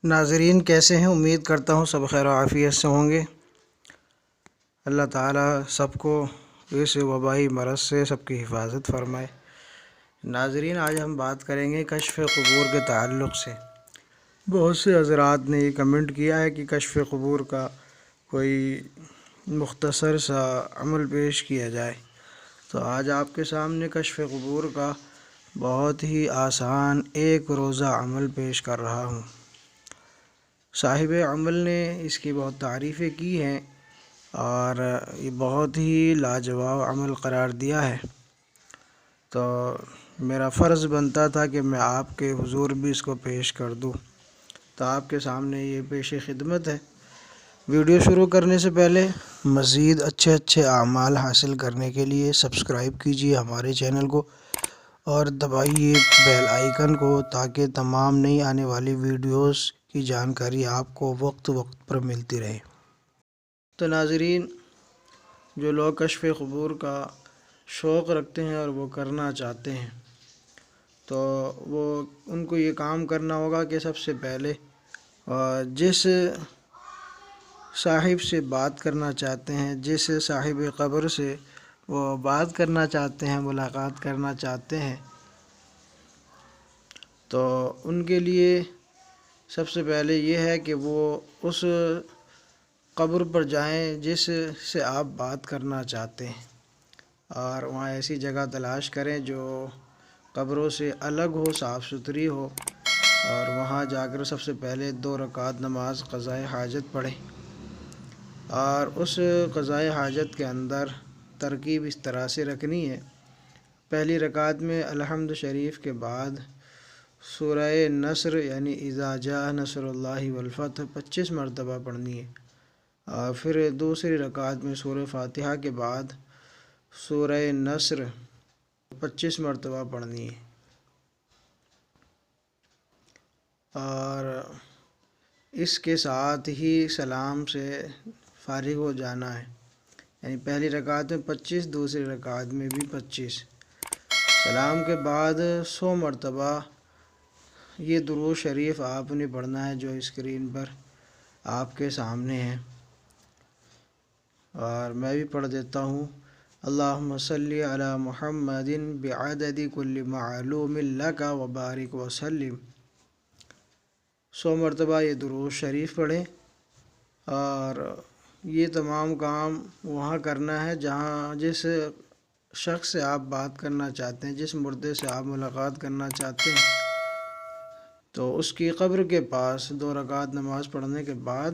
ناظرین کیسے ہیں؟ امید کرتا ہوں سب خیر و عافیت سے ہوں گے۔ اللہ تعالیٰ سب کو اس وبائی مرض سے سب کی حفاظت فرمائے۔ ناظرین آج ہم بات کریں گے کشف قبور کے تعلق سے۔ بہت سے حضرات نے یہ کمنٹ کیا ہے کہ کشف قبور کا کوئی مختصر سا عمل پیش کیا جائے، تو آج آپ کے سامنے کشف قبور کا بہت ہی آسان ایک روزہ عمل پیش کر رہا ہوں۔ صاحب عمل نے اس کی بہت تعریفیں کی ہیں اور یہ بہت ہی لاجواب عمل قرار دیا ہے، تو میرا فرض بنتا تھا کہ میں آپ کے حضور بھی اس کو پیش کر دوں، تو آپ کے سامنے یہ پیش خدمت ہے۔ ویڈیو شروع کرنے سے پہلے مزید اچھے اعمال حاصل کرنے کے لیے سبسکرائب کیجیے ہمارے چینل کو اور دبائیے بیل آئیکن کو، تاکہ تمام نئی آنے والی ویڈیوز کی جانکاری آپ کو وقت پر ملتی رہے۔ تو ناظرین، جو لوگ کشف قبور کا شوق رکھتے ہیں اور وہ کرنا چاہتے ہیں، تو ان کو یہ کام کرنا ہوگا کہ سب سے پہلے جس صاحب سے بات کرنا چاہتے ہیں، جس صاحب قبر سے وہ بات کرنا چاہتے ہیں، ملاقات کرنا چاہتے ہیں، تو ان کے لیے سب سے پہلے یہ ہے کہ وہ اس قبر پر جائیں جس سے آپ بات کرنا چاہتے ہیں، اور وہاں ایسی جگہ تلاش کریں جو قبروں سے الگ ہو، صاف ستھری ہو، اور وہاں جا کر سب سے پہلے 2 رکعت نماز قضائے حاجت پڑھیں۔ اور اس قضائے حاجت کے اندر ترکیب اس طرح سے رکھنی ہے: پہلی رکعت میں الحمد شریف کے بعد سورہ نصر یعنی اذا جاء نصر اللہ والفتح 25 مرتبہ پڑھنی ہے، اور پھر دوسری رکعت میں سورہ فاتحہ کے بعد سورہ نصر 25 مرتبہ پڑھنی ہے، اور اس کے ساتھ ہی سلام سے فارغ ہو جانا ہے، یعنی پہلی رکعت میں 25، دوسری رکعت میں بھی 25۔ سلام کے بعد 100 مرتبہ یہ درود شریف آپ نے پڑھنا ہے جو اسکرین پر آپ کے سامنے ہے، اور میں بھی پڑھ دیتا ہوں: اللہم صلی علی محمد بعدد کل معلوم لک وبارک وسلم۔ 100 مرتبہ یہ درود شریف پڑھیں، اور یہ تمام کام وہاں کرنا ہے جس شخص سے آپ بات کرنا چاہتے ہیں، جس مردے سے آپ ملاقات کرنا چاہتے ہیں، تو اس کی قبر کے پاس 2 رکعت نماز پڑھنے کے بعد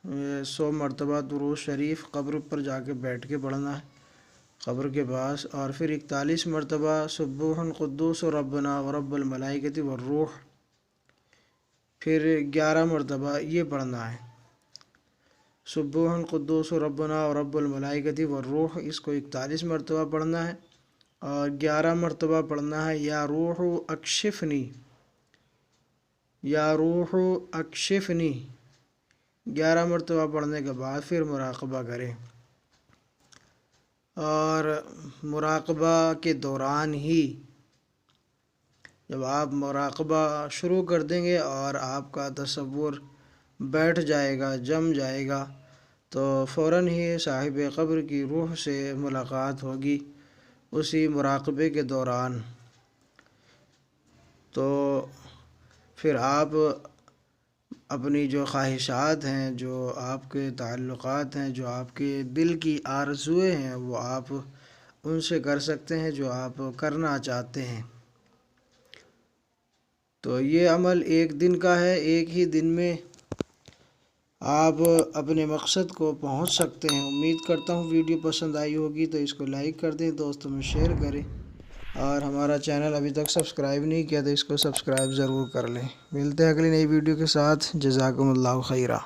100 مرتبہ درود شریف قبر پر جا کے بیٹھ کے پڑھنا ہے قبر کے پاس، اور پھر 41 مرتبہ سبوح قدوس ربنا ورب الملائکۃ والروح، پھر 11 مرتبہ یہ پڑھنا ہے سبوح قدوس ربنا ورب الملائکۃ والروح، اس کو 41 مرتبہ پڑھنا ہے، اور 11 مرتبہ پڑھنا ہے یا روح اکشفنی، یا روح اکشفنی۔ 11 مرتبہ پڑھنے کے بعد پھر مراقبہ کریں، اور مراقبہ کے دوران ہی جب آپ مراقبہ شروع کر دیں گے اور آپ کا تصور بیٹھ جائے گا، جم جائے گا، تو فوراً ہی صاحب قبر کی روح سے ملاقات ہوگی اسی مراقبے کے دوران۔ تو پھر آپ اپنی جو خواہشات ہیں، جو آپ کے تعلقات ہیں، جو آپ کے دل کی آرزوئیں ہیں، وہ آپ ان سے کر سکتے ہیں جو آپ کرنا چاہتے ہیں۔ تو یہ عمل ایک دن کا ہے، ایک ہی دن میں آپ اپنے مقصد کو پہنچ سکتے ہیں۔ امید کرتا ہوں ویڈیو پسند آئی ہوگی، تو اس کو لائک کر دیں، دوستوں میں شیئر کریں، اور ہمارا چینل ابھی تک سبسکرائب نہیں کیا تو اس کو سبسکرائب ضرور کر لیں۔ ملتے ہیں اگلی نئی ویڈیو کے ساتھ۔ جزاکم اللہ خیرہ۔